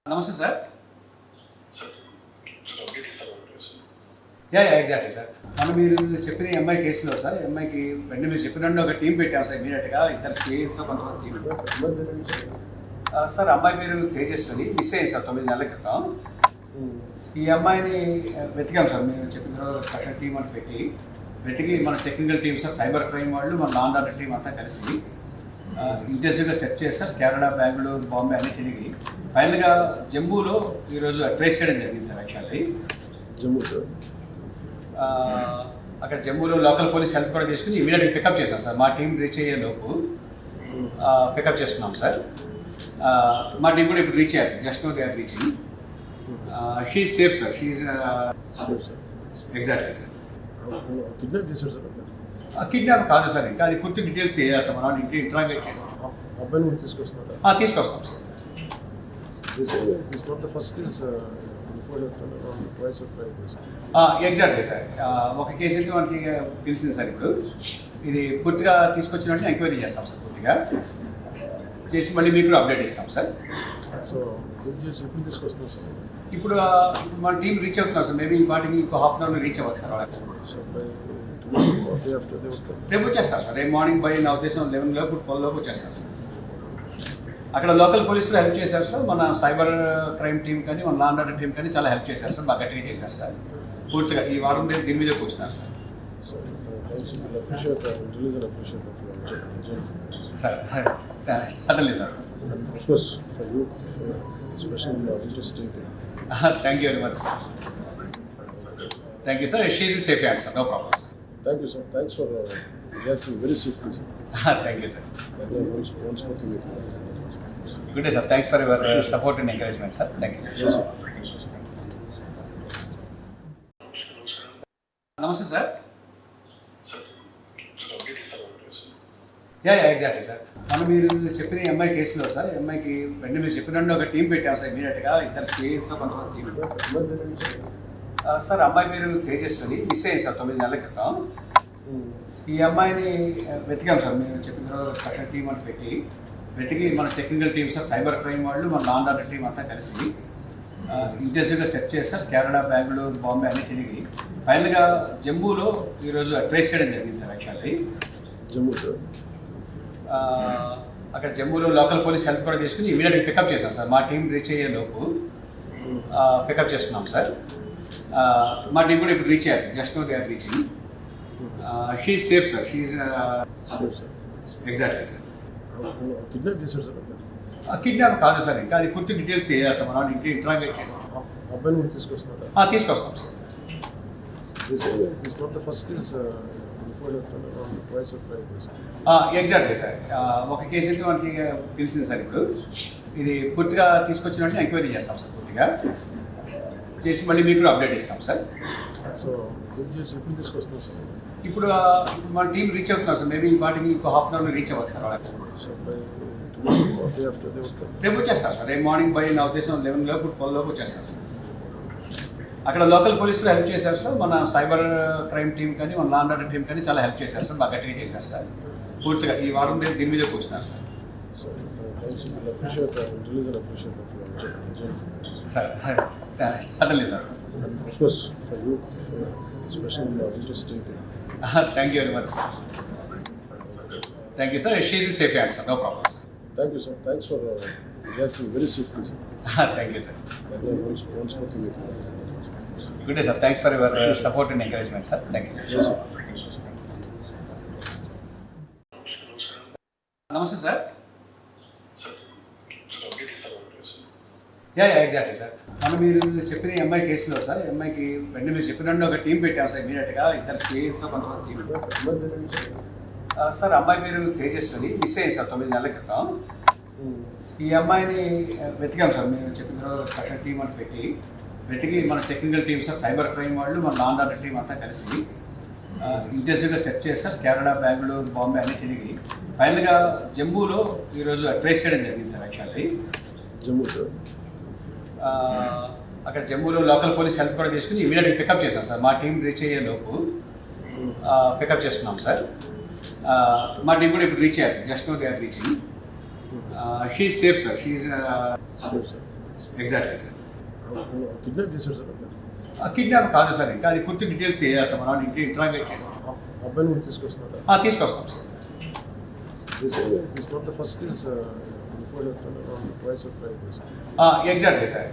నమస్తే sir. Exactly sir. మీరు చెప్పిన ఎంఐ కేసులో సార్, ఎంఐకి వెంటనే మీరు చెప్పినట్టు ఒక టీం పెట్టాం సార్. ఇమీడియట్గా ఇద్దరు సిఐతో కొంతమంది టీం. సార్ అమ్మాయి పేరు తేజస్వని, మిస్ అయ్యింది సార్ 9 నెలల క్రితం. ఈ అమ్మాయిని వెతికాం సార్. మీరు చెప్పిన స్పెషల్ టీం అని వెతికి మన technical team sir, cyber crime వాళ్ళు, మన లా అండ్ ఆర్డర్ టీం అంతా కలిసి ఇంటెన్సివ్గా సెర్చ్ చేస్తారు. కేరళ, బెంగళూరు, బాంబే అన్ని తిరిగి ఫైనల్గా జమ్మూలో ఈరోజు ట్రేస్ చేయడం జరిగింది సార్. యాక్చువల్లీ జమ్మూ సార్, అక్కడ జమ్మూలో లోకల్ పోలీస్ హెల్ప్ కూడా చేసుకుని ఇమీడియట్గా పికప్ చేశాం సార్. మా టీం రీచ్ అయ్యే లోపు పికప్ చేస్తున్నాం సార్. మా టీం కూడా ఇప్పుడు రీచ్ అయ్యారు sir. Just now they are reaching. She safe sir. She exactly sir. Kidnap చేశారు సార్. కిడ్నాప్ కాదు సార్, ఇంకా అది పూర్తి డీటెయిల్స్ తెలియజేస్తాం. మనం ఇంటి ఇంటరాగేట్ చేస్తాం. అబ్బాయిని కూడా తీసుకొస్తున్నారు. తీసుకొస్తాం sir. This not the first case, before twice or thrice. Exactly sir. ఒక కేసు అయితే మనకి తెలిసింది సార్. ఇప్పుడు ఇది పూర్తిగా తీసుకొచ్చినట్టు ఎంక్వైరీ చేస్తాం సార్. పూర్తిగా చేసి మళ్ళీ మీకు కూడా అప్డేట్ ఇస్తాం సార్. సో జడ్జెస్ ఎప్పుడు తీసుకొస్తాం సార్? ఇప్పుడు మన టీం రీచ్ అవుతున్నారు సార్. మేబీ వాటికి ఇంకో హాఫ్ అన్ అవర్ రీచ్ అవ్వచ్చు సార్. సో బై రేపు వచ్చేస్తారు సార్. రేపు మార్నింగ్ నా ఉద్దేశం 11 లోపు 12 లోపు వచ్చేస్తారు సార్. అక్కడ లోకల్ పోలీసులు హెల్ప్ చేశారు సార్. మన సైబర్ క్రైమ్ టీం కానీ, మన లా అండ్ ఆర్డర్ టీం కానీ చాలా హెల్ప్ చేశారు సార్. బాగా గట్టిగా చేశారు సార్. పూర్తిగా ఈ వారం దీని మీద కూర్చున్నారు sir. Sir suddenly sir. Thank you very much sir. Thank you sir. She safe hand sir. No problem sir. Thank you, sir. Thanks for reacting very swiftly, sir. Thank you, sir. Once more to you. Good day, sir. Thanks for your support and encouragement, sir. Thank you, sir. Yes, sir. Thank you, sir. నమస్తే sir. Exactly sir. మీరు చెప్పిన MI కేసులో sir, ఎంఐకి వెంటనే మీరు చెప్పినట్టు ఒక team పెట్టాం sir. ఇమీడియట్గా ఇద్దరు సిఐతో కొంతమంది టీం. సార్ అమ్మాయి పేరు తేజస్వని, మిస్ అయ్యింది సార్ 9 నెలల క్రితం. ఈ అమ్మాయిని వెతికాం సార్. మీరు చెప్పిన స్పెషల్ టీం అని వెతికి మన technical team sir, cyber crime వాళ్ళు, మన లా అండ్ ఆర్డర్ టీం అంతా కలిసి ఇంటెన్సివ్గా సెర్చ్ చేస్తారు. కేరళ, బెంగళూరు, బాంబే అన్ని తిరిగి ఫైనల్గా జమ్మూలో ఈరోజు ట్రేస్ చేయడం జరిగింది సార్. యాక్చువల్లీ జమ్మూ సార్, అక్కడ జమ్మూలో లోకల్ పోలీస్ హెల్ప్ కూడా చేసుకుని ఇమీడియట్గా పికప్ చేశాం సార్. మా టీం రీచ్ అయ్యే లోపు పికప్ చేస్తున్నాం సార్. మా టీం కూడా ఇప్పుడు రీచ్ అయ్యారు sir. Just now they are reaching. She safe sir. She exactly sir. Kidnap చేశారు సార్. కిడ్నాప్ కాదు సార్, ఇంకా అది పూర్తి డీటెయిల్స్ తెలియజేస్తాం. మనం ఇంటి ఇంటరాగేట్ చేస్తాం. అబ్బాయిని కూడా తీసుకొస్తున్నారు. తీసుకొస్తాం sir. This not the first case, before twice or thrice. Exactly sir. ఒక కేసు అయితే మనకి తెలిసింది సార్. ఇప్పుడు ఇది పూర్తిగా తీసుకొచ్చినట్టు ఎంక్వైరీ చేస్తాం సార్. పూర్తిగా చేసి మళ్ళీ మీకు కూడా అప్డేట్ ఇస్తాం సార్. సో జడ్జెస్ ఎప్పుడు తీసుకొస్తాం సార్? ఇప్పుడు మన టీం రీచ్ అవుతున్నారు సార్. మేబీ వాటికి ఇంకో హాఫ్ అన్ అవర్ రీచ్ అవ్వచ్చు సార్. సో బై రేపు వచ్చేస్తారు సార్. రేపు మార్నింగ్ నా ఉద్దేశం 11 లోపు 12 లోపు వచ్చేస్తారు సార్. అక్కడ లోకల్ పోలీసులు హెల్ప్ చేశారు సార్. మన సైబర్ క్రైమ్ టీం కానీ, మన లా అండ్ ఆర్డర్ టీం కానీ చాలా హెల్ప్ చేశారు సార్. బాగా గట్టిగా చేశారు సార్. పూర్తిగా ఈ వారం దీని మీద కూర్చున్నారు sir. Sir suddenly sir. Thank you very much sir. Thank you sir. She safe hand sir. No problem sir. Thank you, sir. Thanks for reacting very swiftly, sir. Thank you, sir. Once more to you. Good day, sir. Thanks for your support and encouragement, sir. Thank you, sir. Yes, sir. Thank you, sir. నమస్తే sir. Exactly sir. మీరు చెప్పిన MI కేసులో sir, ఎంఐకి వెంటనే మీరు చెప్పినట్టు ఒక team పెట్టాం sir. ఇమీడియట్గా ఇద్దరు సిఐతో కొంతమంది టీం. సార్ అమ్మాయి పేరు తేజస్వని, మిస్ అయ్యింది సార్ 9 నెలల క్రితం. ఈ అమ్మాయిని వెతికాం సార్. మీరు చెప్పిన స్పెషల్ టీం అని వెతికి మన technical team sir, cyber crime వాళ్ళు, మన లా అండ్ ఆర్డర్ టీం అంతా కలిసి ఇంటెన్సివ్గా సెర్చ్ చేస్తారు. కేరళ, బెంగళూరు, బాంబే అన్ని తిరిగి ఫైనల్గా జమ్మూలో ఈరోజు ట్రేస్ చేయడం జరిగింది సార్. యాక్చువల్లీ జమ్మూ సార్, అక్కడ జమ్మూలో లోకల్ పోలీస్ హెల్ప్ కూడా చేసుకుని ఇమీడియట్గా పికప్ చేశాం సార్. మా టీం రీచ్ అయ్యే లోపు పికప్ చేస్తున్నాం సార్. మా టీం కూడా ఇప్పుడు రీచ్ అయ్యారు sir. Just now they are reaching. She safe sir. She safe, sir. Exactly sir. Kidnap చేశారు సార్ కిడ్నాప్ కాదు సార్, ఇంకా అది పూర్తి డీటెయిల్స్ తెలియజేస్తాం, మనం ఇంట్రాగేట్ చేస్తాం. అబ్బాయిని కూడా తీసుకొస్తారా? తీసుకొస్తాం sir. This is not the first case before twice or thrice. Exactly sir.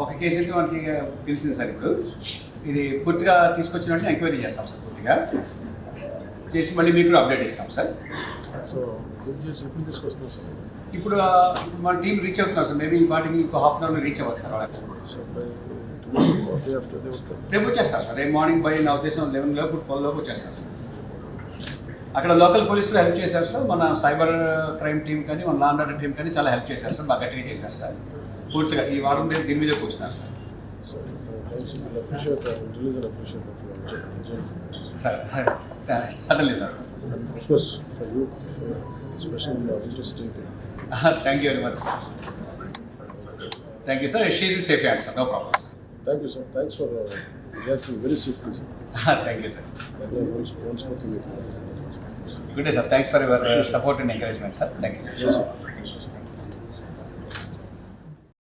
ఒక కేసు అయితే మనకి తెలిసింది సార్. ఇప్పుడు ఇది పూర్తిగా తీసుకొచ్చినట్టు ఎంక్వైరీ చేస్తాం సార్, పూర్తిగా చేసి మళ్ళీ మీకు అప్డేట్ ఇస్తాం సార్. సో చేసి ఎప్పుడు తీసుకొస్తాం సార్? ఇప్పుడు మన టీం రీచ్ అవుతున్నాం సార్, మేబీ వాటికి ఇంకో హాఫ్ అన్ అవర్లో రీచ్ అవ్వచ్చు sir. So by day after day రేపు వచ్చేస్తారు సార్. రేపు మార్నింగ్ బై నా ఉద్దేశం 11 లోపు 12 లోపు వచ్చేస్తారు సార్. అక్కడ లోకల్ పోలీసులు హెల్ప్ చేశారు సార్, మన సైబర్ క్రైమ్ టీం కానీ మన లా అండ్ ఆర్డర్ టీం కానీ చాలా హెల్ప్ చేశారు సార్, బాగా గట్టిగా చేశారు సార్. పూర్తిగా ఈ వారం దీని మీద కూర్చున్నారు sir. So thanks, appreciate intelligent appreciate sir suddenly sir. of course for you for special interesting thing. Thank you very much sir. Thank you sir. She's in safe hands sir, no problem sir. Thank you sir, thanks for reacting very swiftly sir. Thank you sir. Once more to you. Good day sir, thanks for your support and encouragement sir. Thank you sir. Yes sir.